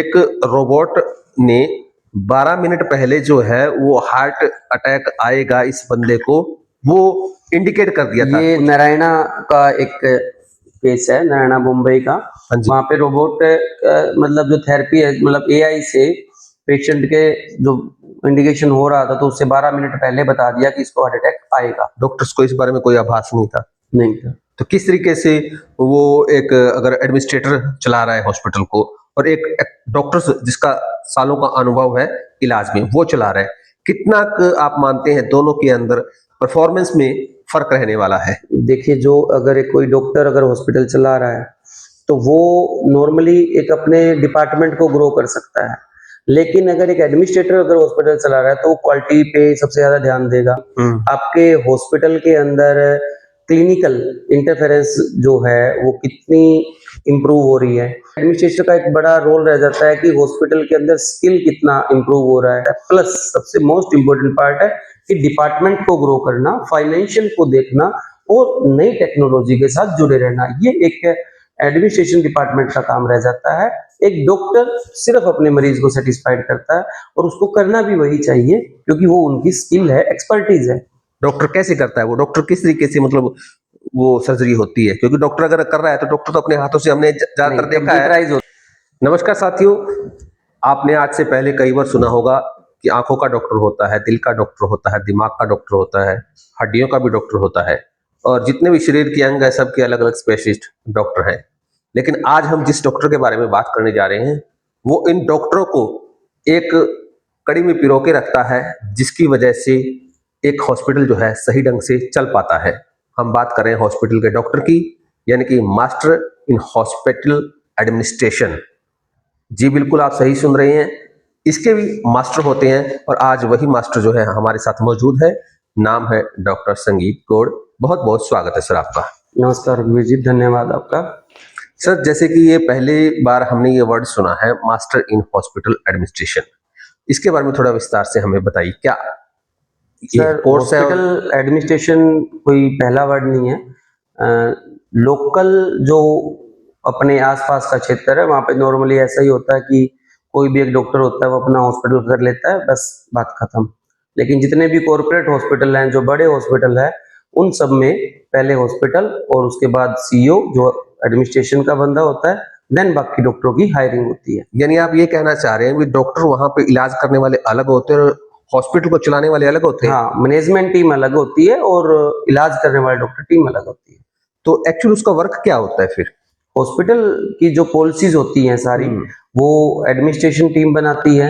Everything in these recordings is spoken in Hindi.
एक रोबोट ने 12 मिनट पहले जो है वो हार्ट अटैक आएगा इस बंदे को वो इंडिकेट कर दिया था ये कुछ। नारायणा का एक केस है, नारायणा मुंबई का। हाँ जी। वहाँ पे रोबोट मतलब जो थेरेपी है, मतलब एआई से पेशेंट के जो इंडिकेशन हो रहा था तो उससे 12 मिनट पहले बता दिया कि इसको हार्ट अटैक आएगा। डॉक्टर्स को इस बारे में कोई आभास नहीं था। नहीं था। तो किस तरीके से वो एक अगर एडमिनिस्ट्रेटर चला रहा है हॉस्पिटल को और एक डॉक्टर जिसका सालों का अनुभव है इलाज में वो चला रहा है, कितना आप मानते हैं दोनों के अंदर परफॉर्मेंस में फर्क रहने वाला है? देखिए, जो अगर एक कोई डॉक्टर अगर हॉस्पिटल चला रहा है तो वो नॉर्मली एक अपने डिपार्टमेंट को ग्रो कर सकता है, लेकिन अगर एक एडमिनिस्ट्रेटर अगर हॉस्पिटल चला रहा है तो वो क्वालिटी पे सबसे ज्यादा ध्यान देगा। आपके हॉस्पिटल के अंदर क्लिनिकल इंटरफेरेंस जो है वो कितनी इम्प्रूव हो रही है। एडमिनिस्ट्रेटर का एक बड़ा रोल रह जाता है कि हॉस्पिटल के अंदर स्किल कितना इम्प्रूव हो रहा है, प्लस सबसे मोस्ट इम्पोर्टेंट पार्ट है कि डिपार्टमेंट को ग्रो करना, फाइनेंशियल को देखना और नई टेक्नोलॉजी के साथ जुड़े रहना। ये एक एडमिनिस्ट्रेशन डिपार्टमेंट का काम रह जाता है। एक डॉक्टर सिर्फ अपने मरीज को सेटिस्फाइड करता है और उसको करना भी वही चाहिए क्योंकि वो उनकी स्किल है, एक्सपर्टीज है। डॉक्टर कैसे करता है वो? डॉक्टर किस तरीके से मतलब वो सर्जरी होती है? क्योंकि डॉक्टर अगर कर रहा है तो डॉक्टर तो अपने हाथों से हमने ज्यादातर देखा है। नमस्कार साथियों, आपने आज से पहले कई बार सुना होगा कि आंखों का डॉक्टर होता है, दिल का डॉक्टर होता है, दिमाग का डॉक्टर होता है, हड्डियों का भी डॉक्टर होता है और जितने भी शरीर के अंग है सबके अलग अलग स्पेशलिस्ट डॉक्टर हैं। लेकिन आज हम जिस डॉक्टर के बारे में बात करने जा रहे हैं वो इन डॉक्टरों को एक कड़ी में पिरो के रखता है जिसकी वजह से एक हॉस्पिटल जो है सही ढंग से चल पाता है। हम बात कर रहे हैं हॉस्पिटल के डॉक्टर की, यानी कि मास्टर इन हॉस्पिटल एडमिनिस्ट्रेशन। जी बिल्कुल, आप सही सुन रहे हैं, इसके भी मास्टर होते हैं और आज वही मास्टर जो है हमारे साथ मौजूद है। नाम है डॉक्टर संगीत गौड़। बहुत बहुत स्वागत है सर आपका। नमस्कार रघुवीर जी, धन्यवाद आपका। सर, जैसे कि ये पहली बार हमने ये वर्ड सुना है मास्टर इन हॉस्पिटल एडमिनिस्ट्रेशन, इसके बारे में थोड़ा विस्तार से हमें बताइए। क्या सर, हॉस्पिटल एडमिनिस्ट्रेशन कोई पहला वर्ड नहीं है। लोकल जो अपने आसपास का क्षेत्र है वहाँ पे नॉर्मली ऐसा ही होता है कि कोई भी एक डॉक्टर होता है वो अपना हॉस्पिटल कर लेता है, बस बात खत्म। लेकिन जितने भी कॉर्पोरेट हॉस्पिटल हैं, जो बड़े हॉस्पिटल है, उन सब में पहले हॉस्पिटल और उसके बाद सीईओ जो एडमिनिस्ट्रेशन का बंदा होता है, देन बाकी डॉक्टरों की हायरिंग होती है। यानी आप ये कहना चाह रहे हैं कि डॉक्टर वहां पे इलाज करने वाले अलग होते हैं और हॉस्पिटल को चलाने वाले अलग होते हैं? हाँ, मैनेजमेंट टीम अलग होती है और इलाज करने वाले डॉक्टर टीम अलग होती है। तो एक्चुअली उसका वर्क क्या होता है फिर? हॉस्पिटल की जो पॉलिसीज होती हैं सारी, वो एडमिनिस्ट्रेशन टीम बनाती है,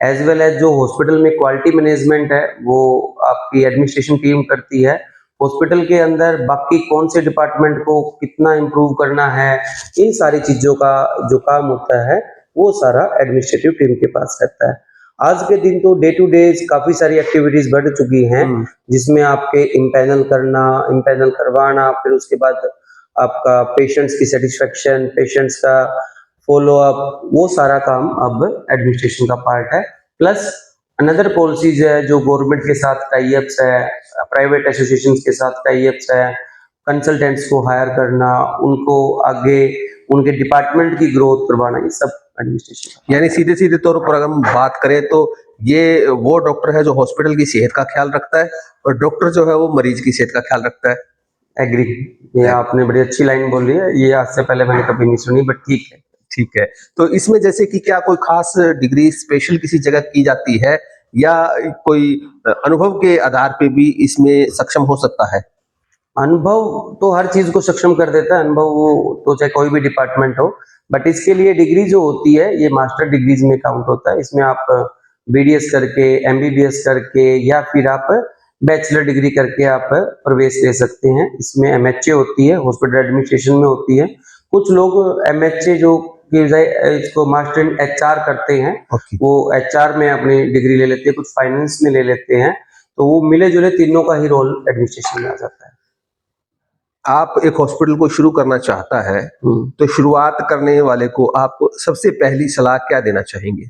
एज वेल एज जो हॉस्पिटल में क्वालिटी मैनेजमेंट है वो आपकी एडमिनिस्ट्रेशन टीम करती है। हॉस्पिटल के अंदर बाकी कौन से डिपार्टमेंट को कितना इम्प्रूव करना है, इन सारी चीजों का जो काम होता है वो सारा एडमिनिस्ट्रेटिव टीम के पास रहता है। आज के दिन तो डे टू डे काफी सारी एक्टिविटीज बढ़ चुकी हैं, जिसमें आपके इम्पैनल करना, इम्पैनल करवाना, फिर उसके बाद आपका पेशेंट्स की सेटिस्फेक्शन, पेशेंट्स का फॉलो अप, वो सारा काम अब एडमिनिस्ट्रेशन का पार्ट है। प्लस अनदर पॉलिसीज है जो गवर्नमेंट के साथ टाई अप्स है, प्राइवेट एसोसिएशंस के साथ टाई अप्स है, कंसल्टेंट्स को हायर करना, उनको आगे उनके डिपार्टमेंट की ग्रोथ करवाना, ये सब एडमिनिस्ट्रेशन। यानी सीधे सीधे तौर पर अगर हम बात करें तो ये वो डॉक्टर है जो हॉस्पिटल की सेहत का ख्याल रखता है और डॉक्टर जो है वो मरीज की सेहत का ख्याल रखता है। एग्री, ये आपने बड़ी अच्छी लाइन बोली है, ये आज से पहले मैंने कभी नहीं सुनी, बट ठीक है। ठीक है, तो इसमें जैसे कि क्या कोई खास डिग्री स्पेशल किसी जगह की जाती है या कोई अनुभव के आधार पे भी इसमें सक्षम हो सकता है? अनुभव तो हर चीज को सक्षम कर देता है, अनुभव वो तो चाहे कोई भी डिपार्टमेंट हो, बट इसके लिए डिग्री जो होती है ये मास्टर डिग्रीज में काउंट होता है। इसमें आप बीडीएस करके, एमबीबीएस करके या फिर आप बैचलर डिग्री करके आप प्रवेश ले सकते हैं। इसमें एमएचए होती है, हॉस्पिटल एडमिनिस्ट्रेशन में होती है। कुछ लोग एमएचए जो की बजाय इसको मास्टर इन एचआर करते हैं, वो एचआर में अपनी डिग्री ले लेते हैं, कुछ फाइनेंस में ले लेते हैं, तो वो मिले जुले तीनों का ही रोल एडमिनिस्ट्रेशन में आ जाता है। आप एक हॉस्पिटल को शुरू करना चाहता है तो शुरुआत करने वाले को आप सबसे पहली सलाह क्या देना चाहेंगे?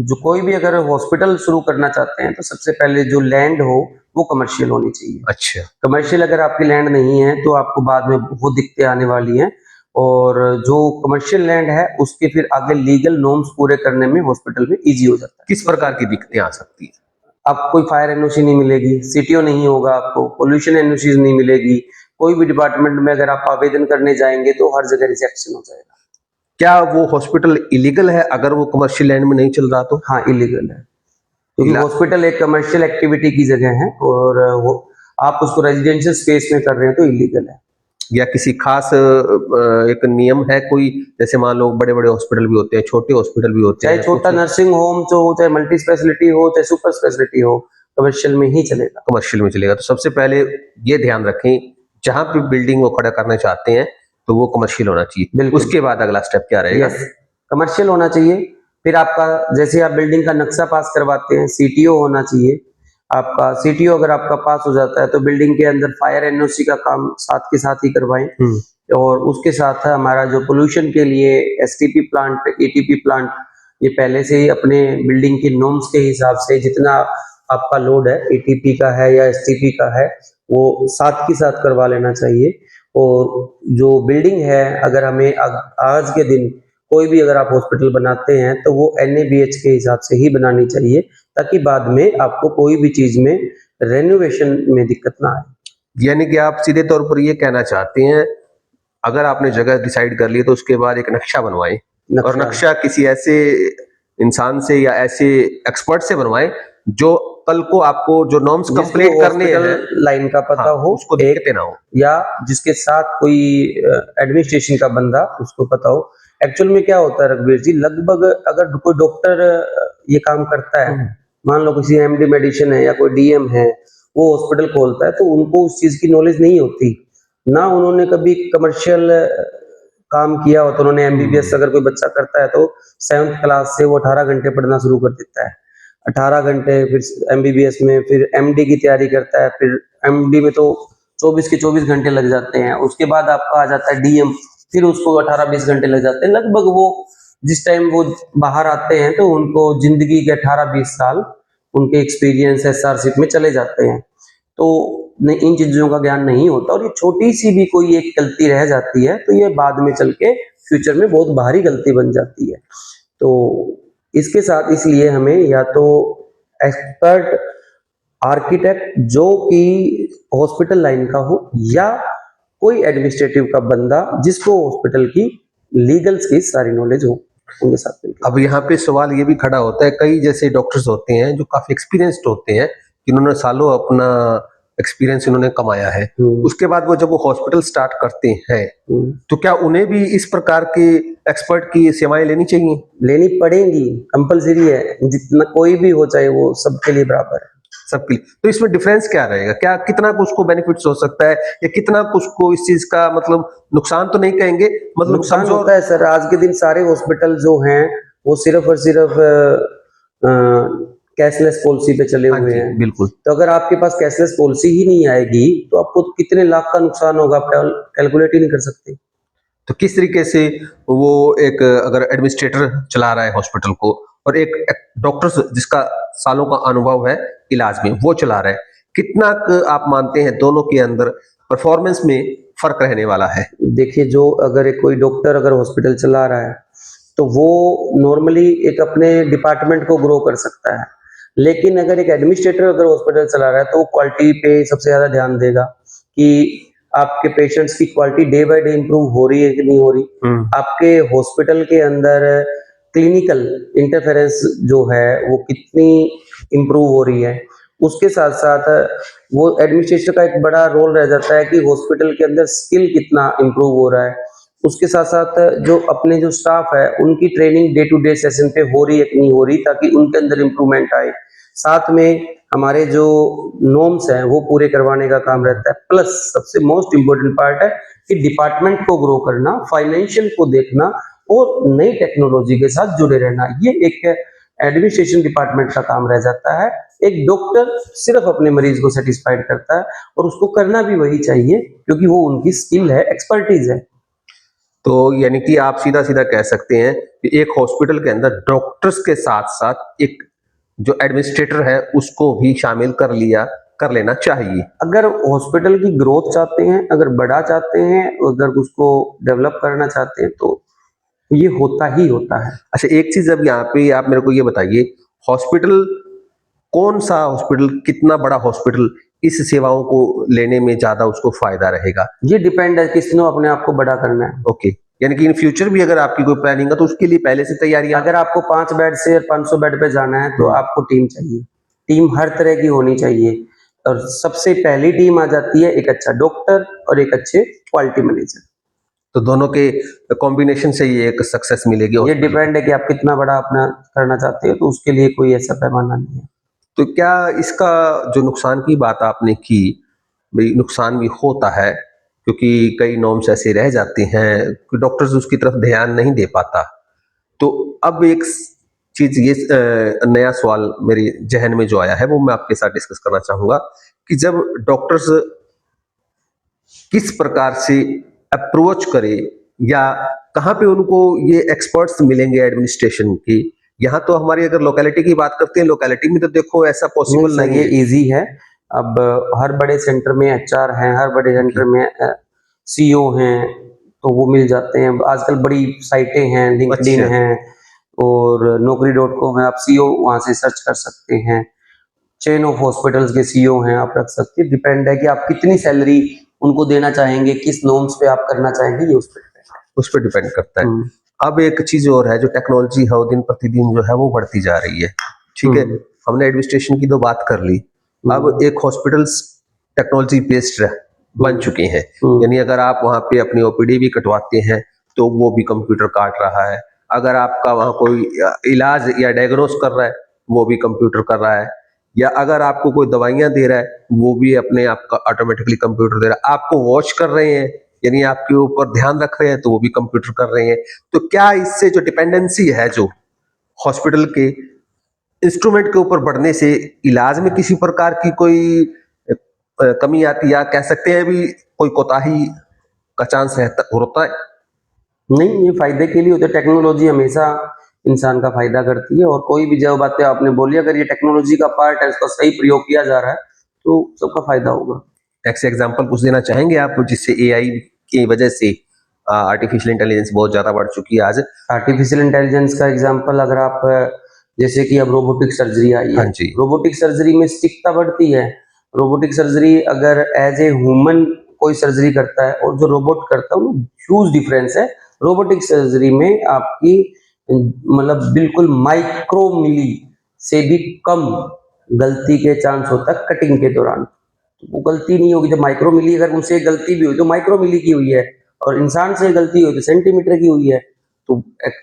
जो कोई भी अगर हॉस्पिटल शुरू करना चाहते हैं तो सबसे पहले जो लैंड हो वो कमर्शियल होनी चाहिए। अच्छा। कमर्शियल अगर आपकी लैंड नहीं है तो आपको बाद में बहुत दिक्कतें आने वाली हैं और जो कमर्शियल लैंड है उसके फिर आगे लीगल नॉर्म्स पूरे करने में हॉस्पिटल में इजी हो जाता है। किस प्रकार की दिक्कतें आ सकती है? आपको कोई फायर एनओसी नहीं मिलेगी, सीटीओ नहीं होगा, आपको पोल्यूशन एनओसी नहीं मिलेगी, कोई भी डिपार्टमेंट में अगर आप आवेदन करने जाएंगे तो हर जगह रिजेक्शन हो जाएगा। क्या वो हॉस्पिटल इलीगल है अगर वो कमर्शियल लैंड में नहीं चल रहा तो? हाँ, इलीगल है, क्योंकि इला- हॉस्पिटल एक कमर्शियल एक्टिविटी की जगह है और वो आप उसको रेजिडेंशियल स्पेस में कर रहे हैं तो इलीगल है। या किसी खास एक नियम है कोई, जैसे मान लो बड़े बड़े हॉस्पिटल भी होते हैं, छोटे हॉस्पिटल भी होते चाहे हैं, छोटा नर्सिंग होम हो, चाहे मल्टी स्पेशलिटी हो, चाहे सुपर स्पेशलिटी हो, कमर्शियल में ही चलेगा। कमर्शियल में चलेगा। तो सबसे पहले ये ध्यान रखें, जहां पे बिल्डिंग वो खड़ा करना चाहते हैं तो वो कमर्शियल होना चाहिए। बिल्कुल। उसके बाद अगला स्टेप क्या रहेगा? यस, कमर्शियल होना चाहिए। फिर आपका जैसे आप बिल्डिंग का नक्शा पास करवाते हैं, सीटीओ होना चाहिए। आपका सीटीओ अगर आपका पास हो जाता है तो बिल्डिंग के अंदर फायर एनओसी का काम साथ के साथ ही करवाएं और उसके साथ हमारा जो पोल्यूशन के लिए एसटीपी प्लांट, एटीपी प्लांट, ये पहले से ही अपने बिल्डिंग की नॉर्म्स के हिसाब से जितना आपका लोड है, एटीपी का है या एसटीपी का है, वो साथ के साथ करवा लेना चाहिए। और जो बिल्डिंग है, अगर हमें आज के दिन कोई भी अगर आप हॉस्पिटल बनाते हैं तो वो एनएबीएच के हिसाब से ही बनानी चाहिए, ताकि बाद में आपको कोई भी चीज में रेनोवेशन में दिक्कत ना आए। यानी कि आप सीधे तौर पर ये कहना चाहते हैं, अगर आपने जगह डिसाइड कर ली तो उसके बाद एक नक्शा बनवाएं, और नक्शा किसी ऐसे इंसान से या ऐसे एक्सपर्ट से बनवाएं जो कल को आपको जो नॉर्म्स कंप्लीट करने हैं, लाइन का पता हाँ, हो, उसको दिक्कतें ना हो, या जिसके साथ कोई एडमिनिस्ट्रेशन का बंदा उसको पता हो। एक्चुअल में क्या होता है रघुवीर जी, लगभग अगर कोई डॉक्टर ये काम करता है, मान लो किसी एमडी मेडिसिन है या कोई डीएम है, वो हॉस्पिटल खोलता है तो उनको उस चीज की नॉलेज नहीं होती ना, उन्होंने कभी कमर्शियल काम किया हो। तो उन्होंने एमबीबीएस अगर कोई बच्चा करता है तो 7th क्लास से वो 18 घंटे पढ़ना शुरू कर देता है, 18 घंटे, फिर एमबीबीएस में फिर एमडी की तैयारी करता है, फिर एमडी में तो 24 के 24 घंटे लग जाते हैं। उसके बाद आपका आ जाता है डीएम, फिर उसको 18-20 घंटे लग जाते हैं। लगभग वो जिस टाइम वो बाहर आते हैं तो उनको जिंदगी के 18-20 साल उनके एक्सपीरियंस एसआरशिप में चले जाते हैं। तो इन चीजों का ज्ञान नहीं होता और ये छोटी सी भी कोई एक गलती रह जाती है तो ये बाद में चल के फ्यूचर में बहुत भारी गलती बन जाती है। तो इसके साथ इसलिए हमें या तो एक्सपर्ट आर्किटेक्ट जो कि हॉस्पिटल लाइन का हो, या कोई एडमिनिस्ट्रेटिव का बंदा जिसको हॉस्पिटल की लीगल्स की सारी नॉलेज हो, उनके साथ मिलकर। अब यहाँ पे सवाल ये भी खड़ा होता है, कई जैसे डॉक्टर्स होते हैं जो काफी एक्सपीरियंस्ड होते हैं, जिन्होंने सालों अपना एक्सपीरियंस इन्होंने कमाया है, उसके बाद वो जब वो हॉस्पिटल स्टार्ट करते हैं तो क्या उन्हें भी इस प्रकार के एक्सपर्ट की सेवाएं लेनी चाहिए? लेनी पड़ेंगी, कंपलसरी है, जितना कोई भी हो चाहे वो सबके लिए बराबर है, सबके लिए। तो इसमें डिफरेंस क्या रहेगा? क्या कितना कुछ को बेनिफिट्स हो सकता है या कितना कुछ को इस चीज का मतलब नुकसान तो नहीं कहेंगे, मतलब नुकसान होता है सर। आज के दिन सारे हॉस्पिटल जो हैं वो सिर्फ और सिर्फ कैशलेस पॉलिसी पे चले हुए हैं। बिल्कुल। तो अगर आपके पास कैशलेस पॉलिसी ही नहीं आएगी तो आपको कितने लाख का नुकसान होगा आप कैलकुलेट ही नहीं कर सकते। तो किस तरीके से वो एक अगर एडमिनिस्ट्रेटर चला रहा है हॉस्पिटल को और एक डॉक्टर जिसका सालों का अनुभव है इलाज में वो चला रहा है, कितना आप मानते हैं दोनों के अंदर परफॉर्मेंस में फर्क रहने वाला है? देखिए, जो अगर एक कोई डॉक्टर अगर हॉस्पिटल चला रहा है तो वो नॉर्मली एक अपने डिपार्टमेंट को ग्रो कर सकता है, लेकिन अगर एक एडमिनिस्ट्रेटर अगर हॉस्पिटल चला रहा है तो वो क्वालिटी पे सबसे ज्यादा ध्यान देगा कि आपके पेशेंट्स की quality day by day improve हो रही है कि नहीं हो रही, आपके हॉस्पिटल के अंदर क्लिनिकल इंटरफेरेंस जो है वो कितनी इंप्रूव हो रही है। उसके साथ साथ वो एडमिनिस्ट्रेशन का एक बड़ा रोल रह जाता है कि हॉस्पिटल के अंदर स्किल कितना इंप्रूव हो रहा है। उसके साथ साथ जो अपने जो स्टाफ है उनकी training day to day session पे हो रही है कि नहीं हो रही, ताकि उनके अंदर इंप्रूवमेंट आए। साथ में हमारे जो नॉर्म्स हैं वो पूरे करवाने का काम रहता है। प्लस सबसे मोस्ट इम्पोर्टेंट पार्ट है कि डिपार्टमेंट को ग्रो करना, फाइनेंशियल को देखना और नई टेक्नोलॉजी के साथ जुड़े रहना, ये एक एडमिनिस्ट्रेशन डिपार्टमेंट का काम रह जाता है। एक डॉक्टर सिर्फ अपने मरीज को सेटिस्फाइड करता है और उसको करना भी वही चाहिए क्योंकि वो उनकी स्किल है, एक्सपर्टीज है। तो यानी कि आप सीधा सीधा कह सकते हैं कि एक हॉस्पिटल के अंदर डॉक्टर्स के साथ साथ एक जो एडमिनिस्ट्रेटर है उसको भी शामिल कर लिया कर लेना चाहिए? अगर हॉस्पिटल की ग्रोथ चाहते हैं, अगर बड़ा चाहते हैं, अगर उसको डेवलप करना चाहते हैं तो ये होता ही होता है। अच्छा, एक चीज अब यहाँ पे आप मेरे को ये बताइए, हॉस्पिटल, कौन सा हॉस्पिटल, कितना बड़ा हॉस्पिटल इस सेवाओं को लेने में ज्यादा उसको फायदा रहेगा? ये डिपेंड है किसने अपने आप को बड़ा करना है। ओके, यानी कि इन फ्यूचर भी अगर आपकी कोई प्लानिंग है तो उसके लिए पहले से तैयारियां। अगर आपको 5 बेड से 500 बेड पे जाना है तो आपको टीम चाहिए। टीम हर तरह की होनी चाहिए और सबसे पहली टीम आ जाती है एक अच्छा डॉक्टर और एक अच्छे क्वालिटी मैनेजर। तो दोनों के कॉम्बिनेशन से ये एक सक्सेस मिलेगी ये hospital को। डिपेंड है कि आप कितना बड़ा अपना करना चाहते हो, तो उसके लिए कोई ऐसा पैमाना नहीं है। तो क्या इसका जो नुकसान की बात आपने की, भाई नुकसान भी होता है क्योंकि कई नॉर्म्स ऐसे रह जाते हैं कि डॉक्टर्स उसकी तरफ ध्यान नहीं दे पाता। तो अब एक चीज ये नया सवाल मेरे जहन में जो आया है वो मैं आपके साथ डिस्कस करना चाहूंगा कि जब डॉक्टर्स किस प्रकार से अप्रोच करे या कहाँ पे उनको ये एक्सपर्ट्स मिलेंगे एडमिनिस्ट्रेशन की? यहाँ तो हमारी अगर लोकेलिटी की बात करते हैं, लोकेलिटी में तो देखो ऐसा पॉसिबल नहीं ये है। इजी है। अब हर बड़े सेंटर में एचआर हैं, हर बड़े सेंटर में सीईओ हैं, तो वो मिल जाते हैं। आजकल बड़ी साइटें हैं, लिंक्डइन अच्छा। है और नौकरी.com है, आप सीईओ वहां से सर्च कर सकते हैं। चेन ऑफ हॉस्पिटल्स के सीईओ हैं, आप रख सकते हैं। डिपेंड है कि आप कितनी सैलरी उनको देना चाहेंगे, किस नॉर्म्स पे आप करना चाहेंगे, ये उस पर उस पर डिपेंड करता है। हम्म। अब एक चीज और है, जो टेक्नोलॉजी है वो दिन प्रतिदिन जो है वो बढ़ती जा रही है। ठीक है, हमने एडमिनिस्ट्रेशन की तो बात कर ली, अब एक हॉस्पिटल्स टेक्नोलॉजी बेस्ड बन चुके हैं। यानी अगर आप वहाँ पे अपनी ओपीडी भी कटवाते हैं तो वो भी कंप्यूटर काट रहा है। अगर आपका वहाँ कोई इलाज या डायग्नोस कर रहा है वो भी कंप्यूटर कर रहा है, या अगर आपको कोई दवाइयां दे रहा है वो भी अपने आप का ऑटोमेटिकली कंप्यूटर दे रहा है। आपको वॉच कर रहे हैं यानी आपके ऊपर ध्यान रख रहे हैं तो वो भी कंप्यूटर कर रहे हैं। तो क्या इससे जो डिपेंडेंसी है जो हॉस्पिटल के इंस्ट्रूमेंट के ऊपर बढ़ने से इलाज में किसी प्रकार की कोई कमी आती, या कह सकते हैं भी कोई कोताही का चांस है, होता है? नहीं, ये फायदे के लिए होता है। टेक्नोलॉजी हमेशा इंसान का फायदा करती है और कोई भी जो बातें आपने बोली, अगर ये टेक्नोलॉजी का पार्ट है, उसका सही प्रयोग किया जा रहा है तो सबका फायदा होगा। ऐसे एग्जांपल कुछ देना चाहेंगे आप जिससे एआई की वजह से आर्टिफिशियल इंटेलिजेंस बहुत ज्यादा बढ़ चुकी है आज? आर्टिफिशियल इंटेलिजेंस का एग्जांपल अगर आप जैसे कि अब रोबोटिक सर्जरी आई है, हाँ जी। रोबोटिक सर्जरी में सटीकता बढ़ती है। रोबोटिक सर्जरी अगर एज ए ह्यूमन कोई सर्जरी करता है और जो रोबोट करता है, वो ह्यूज डिफरेंस है। रोबोटिक सर्जरी में आपकी मतलब बिल्कुल माइक्रो मिली से भी कम गलती के चांस होता है कटिंग के दौरान। तो वो गलती नहीं होगी। जब माइक्रो मिली, अगर उनसे गलती भी हुई तो माइक्रो मिली की हुई है, और इंसान से गलती हुई तो सेंटीमीटर की हुई है, तो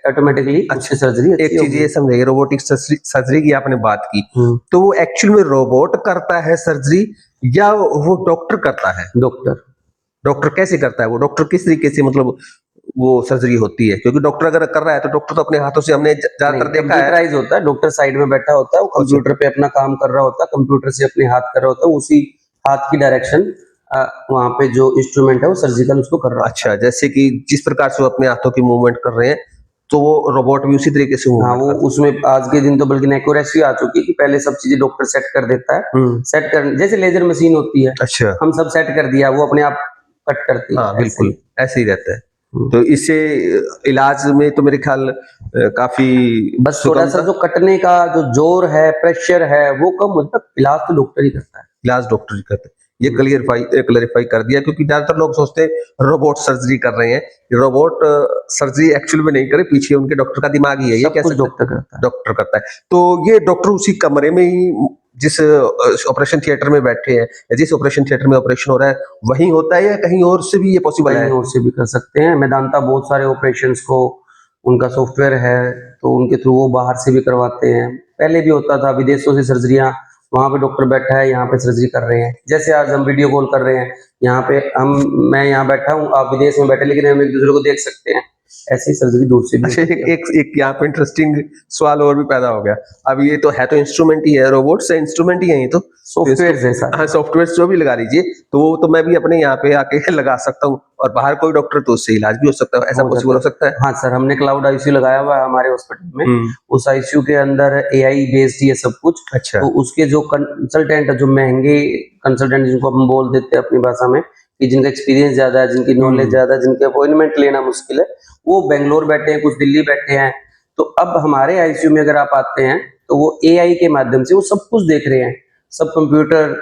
ऑटोमेटिकली अच्छी सर्जरी एक चीज ये समझिए, रोबोटिक सर्जरी की आपने बात की, हम्म। तो वो एक्चुअल में रोबोट करता है सर्जरी या वो डॉक्टर करता है? डॉक्टर कैसे करता है? वो डॉक्टर किस तरीके से मतलब वो सर्जरी होती है? क्योंकि डॉक्टर अगर कर रहा है तो डॉक्टर तो अपने हाथों से, हमने ज्यादातर देखा है, कंप्यूटराइज होता है। डॉक्टर साइड में बैठा होता है, वो कंप्यूटर पे अपना काम कर रहा होता है, कंप्यूटर से अपने हाथ कर रहा होता है, उसी हाथ की डायरेक्शन वहां पे जो इंस्ट्रूमेंट है वो सर्जिकल उसको कर रहा है। अच्छा, जैसे कि जिस प्रकार से वो अपने हाथों की मूवमेंट कर रहे हैं तो वो रोबोट भी उसी तरीके से हाँ, वो उसमें आज के दिन तो बल्कि एक्यूरेसी आ चुकी है कि पहले सब चीजें डॉक्टर सेट कर देता है। सेट कर, जैसे लेजर मशीन होती है, अच्छा, हम सब सेट कर दिया, वो अपने आप कट करती है। हाँ बिल्कुल ऐसे ही रहता है। तो इससे इलाज में तो मेरे ख्याल काफी बस थोड़ा सा जो कटने का जो जोर है, प्रेशर है, वो कम होता है। इलाज तो डॉक्टर ही करता है। इलाज डॉक्टर ही करते हैं। ये क्लियरफाई कर दिया, क्योंकि ज्यादातर लोग सोचते हैं रोबोट सर्जरी कर रहे हैं। रोबोट सर्जरी एक्चुअल में नहीं करे, पीछे उनके डॉक्टर का दिमाग ही है, ये कैसे डॉक्टर करता है? डॉक्टर करता है। तो ये डॉक्टर उसी कमरे में ही, जिस ऑपरेशन थिएटर में बैठे हैं या जिस ऑपरेशन थिएटर में ऑपरेशन हो रहा है वहीं होता है, या कहीं और से भी ये पॉसिबल है? कहीं और से भी कर सकते हैं। मेदांता बहुत सारे ऑपरेशंस को, उनका सॉफ्टवेयर है तो उनके थ्रू वो बाहर से भी करवाते हैं। पहले भी होता था, विदेशों से सर्जरियां, वहां पे डॉक्टर बैठा है, यहाँ पे सर्जरी कर रहे हैं। जैसे आज हम वीडियो कॉल कर रहे हैं, यहाँ पे मैं यहाँ बैठा हूँ, आप विदेश में बैठे, लेकिन हम एक दूसरे को देख सकते हैं। ऐसी सर्जरी दूर से भी अच्छा, होती है। एक यहाँ पे इंटरेस्टिंग सवाल और भी पैदा हो गया। अब ये तो है तो इंस्ट्रूमेंट ही है, रोबोट से इंस्ट्रूमेंट ही है ये तो सॉफ्टवेयर है सारे। हाँ, सॉफ्टवेयर जो भी लगा लीजिए, तो वो तो मैं भी अपने यहाँ पे आके लगा सकता हूँ, और बाहर कोई डॉक्टर तो उससे इलाज भी हो सकता है, ऐसा हो पॉसिबल हो जाता सकता है? हाँ सर, हमने क्लाउड आईसीयू लगाया हुआ है हमारे हॉस्पिटल में। उस आईसीयू के अंदर एआई बेस्ड ही है सब कुछ। अच्छा। तो उसके जो कंसल्टेंट, जो महंगे कंसल्टेंट जिनको हम बोल देते हैं अपनी भाषा में, कि जिनका एक्सपीरियंस ज्यादा है, जिनकी नॉलेज ज्यादा है, जिनके अपॉइंटमेंट लेना मुश्किल है, वो बेंगलोर बैठे हैं, कुछ दिल्ली बैठे हैं। तो अब हमारे आईसीयू में अगर आप आते हैं तो वो एआई के माध्यम से वो सब कुछ देख रहे हैं, सब कंप्यूटर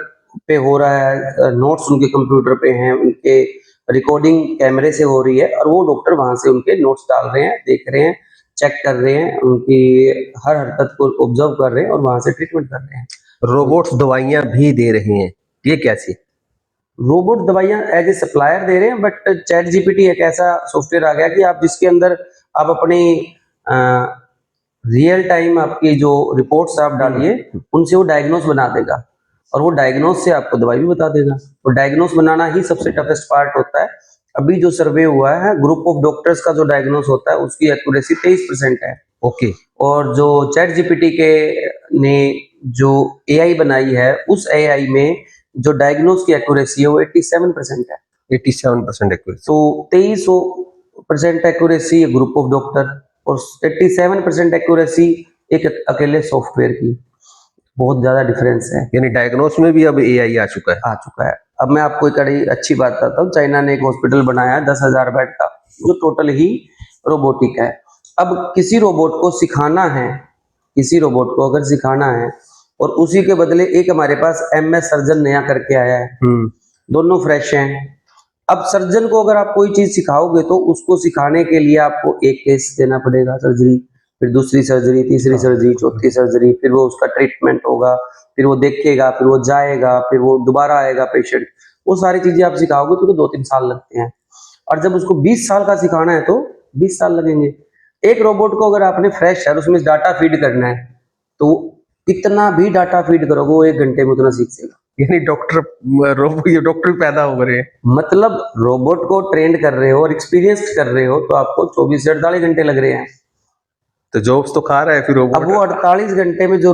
पे हो रहा है, नोट्स उनके कंप्यूटर पे हैं, उनके रिकॉर्डिंग कैमरे से हो रही है, और वो डॉक्टर वहां से उनके नोट्स डाल रहे हैं, देख रहे हैं, चेक कर रहे हैं, उनकी हर हरकत को ऑब्जर्व कर रहे हैं और वहां से ट्रीटमेंट कर रहे हैं। रोबोट्स दवाइयां भी दे रहे हैं, ये कैसी? रोबोट दवाइयां एज ए सप्लायर दे रहे हैं, बट चैट जीपीटी एक ऐसा सॉफ्टवेयर आ गया कि आप जिसके अंदर आप अपनी रियल टाइम आपकी जो रिपोर्ट्स आप डालिए, उनसे वो डायग्नोस बना देगा, और वो डायग्नोस से आपको दवाई भी बता देगा। तो डायग्नोस बनाना ही सबसे टफेस्ट पार्ट होता है। अभी जो सर्वे हुआ है, ग्रुप ऑफ डॉक्टर्स का जो डायग्नोस होता है, उसकी एक्यूरेसी 23% है। ओके। और जो चैट जीपीटी के ने जो एआई बनाई है, उस एआई में जो डायग्नोस की एक्यूरेसी है वो 87% है। 87% एक्यूरेसी। तो 23% एक्यूरेसी ग्रुप ऑफ डॉक्टर, और 87% एक्यूरेसी एक अकेले सॉफ्टवेयर की। बहुत ज्यादा डिफरेंस है। यानी डायग्नोस में भी अब एआई आ चुका है। आ चुका है। अब मैं आपको एक बड़ी अच्छी बात बताता हूँ। चाइना ने एक हॉस्पिटल बनाया है 10,000 बेड का, जो टोटल ही रोबोटिक है। अब किसी रोबोट को सिखाना है, किसी रोबोट को अगर सिखाना है, और उसी के बदले एक हमारे पास एमएस सर्जन नया करके आया है, दोनों फ्रेश हैं। अब सर्जन को अगर आप कोई चीज सिखाओगे तो उसको सिखाने के लिए आपको एक केस देना पड़ेगा, सर्जरी, फिर दूसरी सर्जरी, तीसरी सर्जरी, चौथी सर्जरी, फिर वो उसका ट्रीटमेंट होगा, फिर वो देखेगा, फिर वो जाएगा, फिर वो दोबारा आएगा पेशेंट। वो सारी चीजें आप सिखाओगे तो 2-3 साल लगते हैं, और जब उसको 20 साल का सिखाना है तो 20 साल लगेंगे। एक रोबोट को अगर आपने फ्रेश है, उसमें डाटा फीड करना है, तो कितना भी डाटा फीड करोगे वो 1 घंटे में उतना सीख जाएगा। यानी डॉक्टर पैदा हो रहे हैं। मतलब रोबोट को ट्रेंड कर रहे हो और एक्सपीरियंस कर रहे हो, तो आपको 24 से 48 घंटे लग रहे हैं। तो जॉब्स तो खा रहा है फिर रोबोट। अब वो 48 घंटे में जो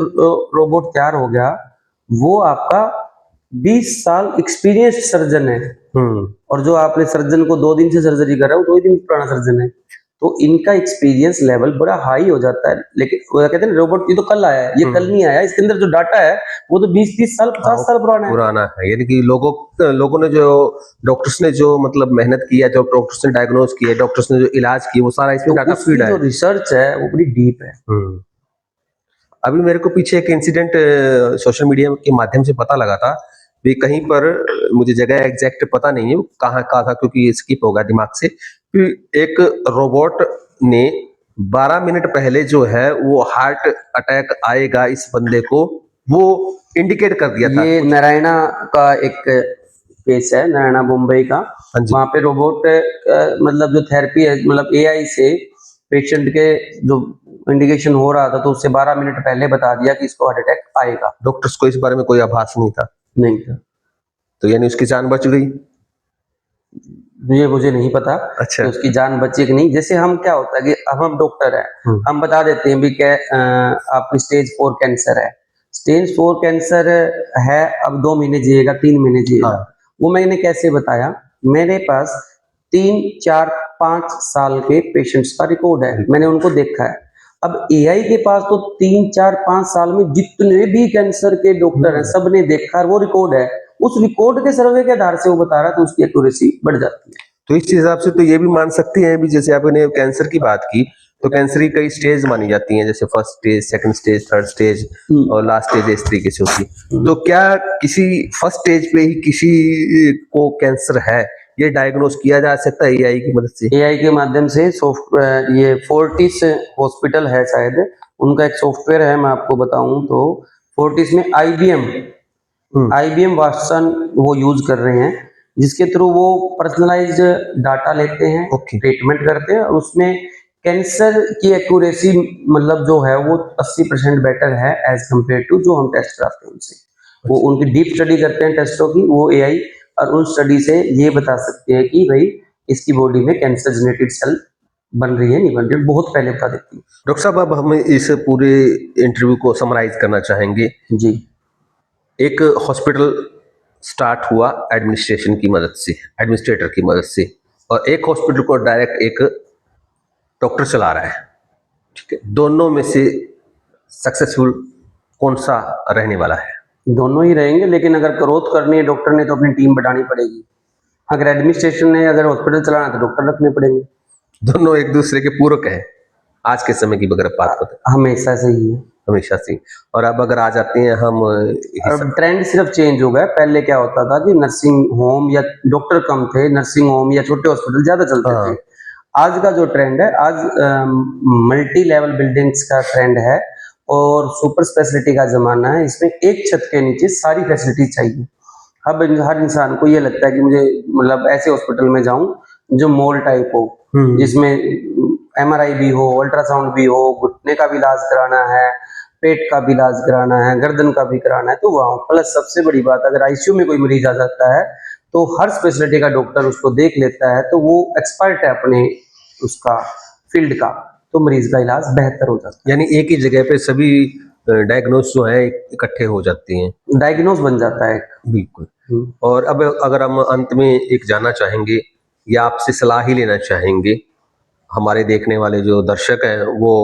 रोबोट तैयार हो गया, वो आपका 20 साल एक्सपीरियंस्ड सर्जन है। और जो आपने सर्जन को 2 दिन से सर्जरी कर रहा है, वो 2 दिन पुराना सर्जन है। तो इनका एक्सपीरियंस लेवल बड़ा हाई हो जाता है। लेकिन वो कहते हैं रोबोट, ये तो कल आया है, ये कल नहीं आया, इसके अंदर जो डाटा है वो तो 20-30 साल 50 साल पुराना है। यानी कि लोगों ने जो डॉक्टर्स ने जो मतलब मेहनत की है, जो डॉक्टर्स ने डायग्नोस किया, डॉक्टर्स ने जो इलाज किया, वो सारा इसमें डाटा फीड है। जो रिसर्च है वो बड़ी डीप है। अभी मेरे को पीछे एक इंसिडेंट सोशल मीडिया के माध्यम से पता लगा था भी, कहीं पर मुझे जगह एग्जैक्ट पता नहीं है वो कहाँ का था, क्योंकि ये स्किप होगा दिमाग से। एक रोबोट ने 12 मिनट पहले जो है वो हार्ट अटैक आएगा इस बंदे को, वो इंडिकेट कर दिया था। ये नारायणा का एक केस है, नारायणा मुंबई का। वहां पे रोबोट मतलब जो थेरेपी है, मतलब एआई से पेशेंट के जो इंडिकेशन हो रहा था, तो उससे 12 मिनट पहले बता दिया कि इसको हार्ट अटैक आएगा। डॉक्टर्स को इस बारे में कोई आभास नहीं था। नहीं था। तो यानी उसकी जान बच गई। ये मुझे नहीं पता। अच्छा। तो उसकी जान बची कि नहीं। जैसे हम क्या होता है कि अब हम डॉक्टर हैं, हम बता देते हैं भी क्या आपकी स्टेज 4 कैंसर है, स्टेज 4 कैंसर है, अब 2 महीने जिएगा, 3 महीने जिएगा। वो मैंने कैसे बताया? मेरे पास 3, 4, 5 साल के पेशेंट्स का रिकॉर्ड है, मैंने उनको देखा है। अब एआई के पास तो 3, 4, 5 साल में जितने भी कैंसर के डॉक्टर हैं, सब ने देखा, वो रिकॉर्ड है। उस रिकॉर्ड के सर्वे के आधार से वो बता रहा है, तो उसकी एक्यूरेसी बढ़ जाती है। तो इस हिसाब से तो ये भी मान सकते हैं भी, जैसे आपने कैंसर की बात की, तो कैंसर की कई स्टेज मानी जाती हैं, जैसे first stage, second stage, third stage और लास्ट स्टेज इस तरीके से होती है। तो क्या किसी फर्स्ट स्टेज पे ही किसी को कैंसर है, ये डायग्नोस किया जा सकता है एआई की मदद से? एआई के माध्यम से सॉफ्टवेयर, ये फोर्टिस हॉस्पिटल है शायद, उनका एक सॉफ्टवेयर है, मैं आपको बताऊं तो फोर्टिस में आईबीएम वाटसन वो यूज कर रहे हैं, जिसके थ्रू वो पर्सनलाइज्ड डाटा लेते हैं, ट्रीटमेंट करते हैं, और उसमें कैंसर की एक्यूरेसी मतलब जो है वो 80% बेटर है एज कम्पेयर टू जो हम टेस्ट कराते हैं उनसे। वो उनकी डीप स्टडी करते हैं टेस्टों की, वो एआई, और उन स्टडी से ये बता सकते हैं कि भाई इसकी बॉडी में कैंसर जेनेटेड सेल बन रही है नहीं बन रही है, बहुत पहले बता देती हूँ। डॉक्टर साहब, अब हम इस पूरे इंटरव्यू को समराइज करना चाहेंगे। जी एक हॉस्पिटल स्टार्ट हुआ एडमिनिस्ट्रेशन की मदद से, एडमिनिस्ट्रेटर की मदद से, और एक हॉस्पिटल को डायरेक्ट एक डॉक्टर चला रहा है। ठीक है, दोनों में से सक्सेसफुल कौन सा रहने वाला है? दोनों ही रहेंगे, लेकिन अगर ग्रोथ करनी है डॉक्टर ने तो अपनी टीम बढ़ानी पड़ेगी। अगर एडमिनिस्ट्रेशन ने अगर हॉस्पिटल चलाना है तो डॉक्टर रखने पड़ेंगे। दोनों एक दूसरे के पूरक हैं आज के समय की अगर बात करते हैं, हमेशा से ही है। हमेशा से। और अब अगर आ जाते हैं हम अब ट्रेंड सिर्फ चेंज हो गया। पहले क्या होता था कि नर्सिंग होम या डॉक्टर कम थे, नर्सिंग होम या छोटे हॉस्पिटल ज्यादा चलते हाँ। थे। आज का जो ट्रेंड है, आज मल्टी लेवल बिल्डिंग्स का ट्रेंड है और सुपर स्पेशलिटी का जमाना है। इसमें एक छत के नीचे सारी फैसिलिटी चाहिए। अब हर इंसान को ये लगता है कि मुझे मतलब ऐसे हॉस्पिटल में जाऊं जो मॉल टाइप हो, जिसमें एमआरआई भी हो, अल्ट्रासाउंड भी हो, घुटने का भी इलाज कराना है, पेट का भी इलाज कराना है, गर्दन का भी कराना है, तो वहाँ प्लस सबसे बड़ी बात, अगर आईसीयू में कोई मरीज आ जाता है तो हर स्पेशलिटी का डॉक्टर उसको देख लेता है, तो वो एक्सपर्ट है अपने उसका फील्ड का, तो मरीज का इलाज बेहतर हो जाता है। यानी एक ही जगह पे सभी डायग्नोस जो है इकट्ठे हो जाते हैं, डायग्नोस बन जाता है। बिल्कुल। और अब अगर हम अंत में एक जानना चाहेंगे या आपसे सलाह ही लेना चाहेंगे, हमारे देखने वाले जो दर्शक हैं वो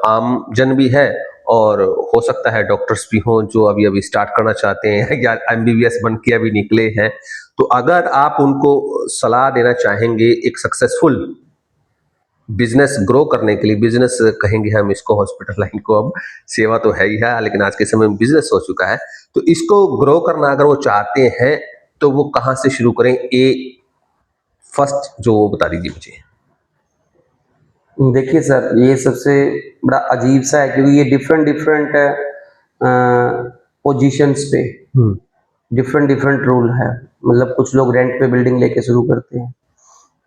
आम जन भी है और हो सकता है डॉक्टर्स भी हों जो अभी अभी स्टार्ट करना चाहते हैं या एमबीबीएस बन के अभी निकले हैं, तो अगर आप उनको सलाह देना चाहेंगे एक सक्सेसफुल बिजनेस ग्रो करने के लिए, बिजनेस कहेंगे हम इसको, हॉस्पिटल लाइन को, अब सेवा तो है ही है लेकिन आज के समय में बिजनेस हो चुका है, तो इसको ग्रो करना अगर वो चाहते हैं तो वो कहाँ से शुरू करें? फर्स्ट जो वो बता दीजिए मुझे। देखिए सर, ये सबसे बड़ा अजीब सा है क्योंकि ये डिफरेंट डिफरेंट पोजीशंस पे डिफरेंट डिफरेंट रूल है। मतलब कुछ लोग रेंट पे बिल्डिंग लेके शुरू करते हैं,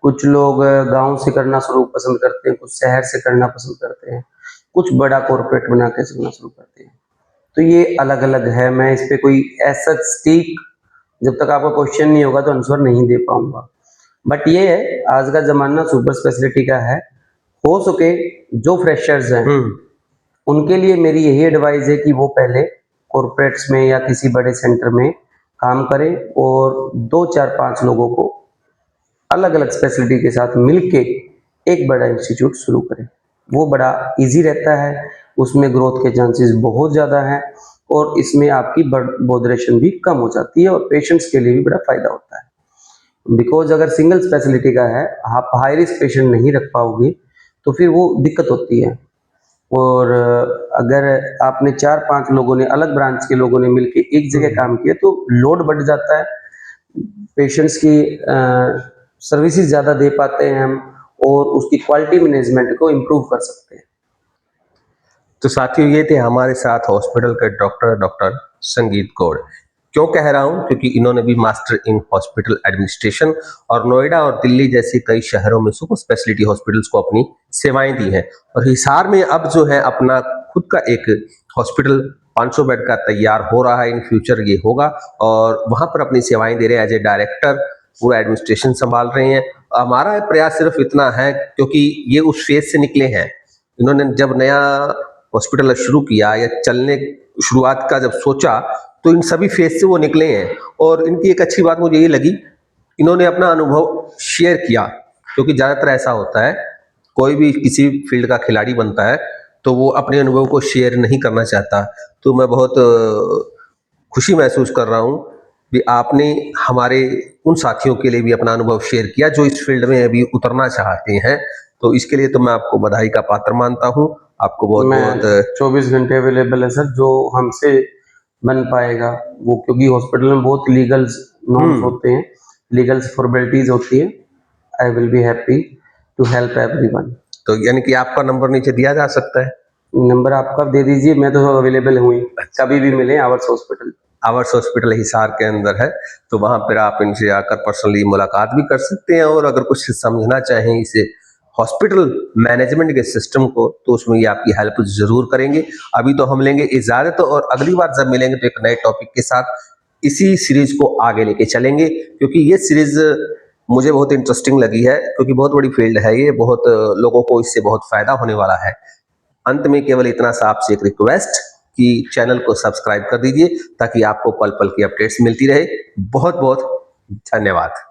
कुछ लोग गांव से करना शुरू पसंद करते हैं, कुछ शहर से करना पसंद करते हैं, कुछ बड़ा कॉर्पोरेट बना के करना शुरू करते हैं। तो ये अलग अलग है। मैं इस पे कोई ऐसा स्टीक, जब तक आपका क्वेश्चन नहीं होगा तो आंसर नहीं दे पाऊंगा। बट ये है, आज का जमाना सुपर स्पेशलिटी का है। हो सके जो फ्रेशर्स हैं उनके लिए मेरी यही एडवाइस है कि वो पहले कॉर्पोरेट्स में या किसी बड़े सेंटर में काम करें और 2 4 5 लोगों को अलग अलग स्पेशलिटी के साथ मिलके एक बड़ा इंस्टीट्यूट शुरू करें। वो बड़ा इजी रहता है, उसमें ग्रोथ के चांसेस बहुत ज़्यादा हैं और इसमें आपकी बॉदरेशन भी कम हो जाती है और पेशेंट्स के लिए भी बड़ा फायदा होता है। बिकॉज अगर सिंगल स्पेशलिटी का है, आप हाई रिस्क पेशेंट नहीं रख पाओगे तो फिर वो दिक्कत होती है। और अगर आपने 4 5 लोगों ने, अलग ब्रांच के लोगों ने मिलके एक जगह काम किया तो लोड बढ़ जाता है, पेशेंट्स की सर्विसेज ज़्यादा दे पाते हैं हम और उसकी क्वालिटी मैनेजमेंट को इम्प्रूव कर सकते हैं। तो साथियों, ये थे हमारे साथ हॉस्पिटल के डॉक्टर संगीत कौर। क्यों कह रहा हूं? क्योंकि इन्होंने भी मास्टर इन हॉस्पिटल एडमिनिस्ट्रेशन और नोएडा और दिल्ली जैसे कई शहरों में सुपर स्पेशलिटी हॉस्पिटल्स को अपनी सेवाएं दी हैं और हिसार में अब जो है अपना खुद का एक हॉस्पिटल 500 बेड का तैयार हो रहा है। इन फ्यूचर ये होगा और वहां पर अपनी सेवाएं दे रहे हैं एज ए डायरेक्टर, पूरा एडमिनिस्ट्रेशन संभाल रहे हैं। हमारा प्रयास सिर्फ इतना है क्योंकि ये उस फेज से निकले हैं। इन्होंने जब नया हॉस्पिटल शुरू किया या चलने शुरुआत का जब सोचा तो इन सभी फेज से वो निकले हैं और इनकी एक अच्छी बात मुझे ये लगी, इन्होंने अपना अनुभव शेयर किया। क्योंकि ज़्यादातर ऐसा होता है, कोई भी किसी फील्ड का खिलाड़ी बनता है तो वो अपने अनुभव को शेयर नहीं करना चाहता। तो मैं बहुत खुशी महसूस कर रहा हूँ कि आपने हमारे उन साथियों के लिए भी अपना अनुभव शेयर किया जो इस फील्ड में अभी उतरना चाहते हैं। तो इसके लिए तो मैं आपको बधाई का पात्र मानता हूँ। आपको बहुत बहुत 24 घंटे अवेलेबल है सर, जो हमसे बन पाएगा वो, क्योंकि हॉस्पिटल में बहुत लीगल नॉर्म्स होते हैं, लीगल फॉर्मेलिटीज होती है। I will be happy to help everyone. तो यानी कि आपका नंबर नीचे दिया जा सकता है? नंबर आपका दे दीजिए, मैं तो अवेलेबल हूँ, कभी भी मिले। आवर्स हॉस्पिटल हिसार के अंदर है, तो वहां पर आप इनसे आकर पर्सनली मुलाकात भी कर सकते हैं और अगर कुछ समझना चाहें इसे हॉस्पिटल मैनेजमेंट के सिस्टम को तो उसमें ये आपकी हेल्प जरूर करेंगे। अभी तो हम लेंगे इजाजत और अगली बार जब मिलेंगे तो एक नए टॉपिक के साथ इसी सीरीज को आगे लेके चलेंगे, क्योंकि ये सीरीज मुझे बहुत इंटरेस्टिंग लगी है, क्योंकि बहुत बड़ी फील्ड है ये, बहुत लोगों को इससे बहुत फायदा होने वाला है। अंत में केवल इतना सा आपसे एक रिक्वेस्ट कि चैनल को सब्सक्राइब कर दीजिए ताकि आपको पल पल की अपडेट्स मिलती रहे। बहुत बहुत धन्यवाद।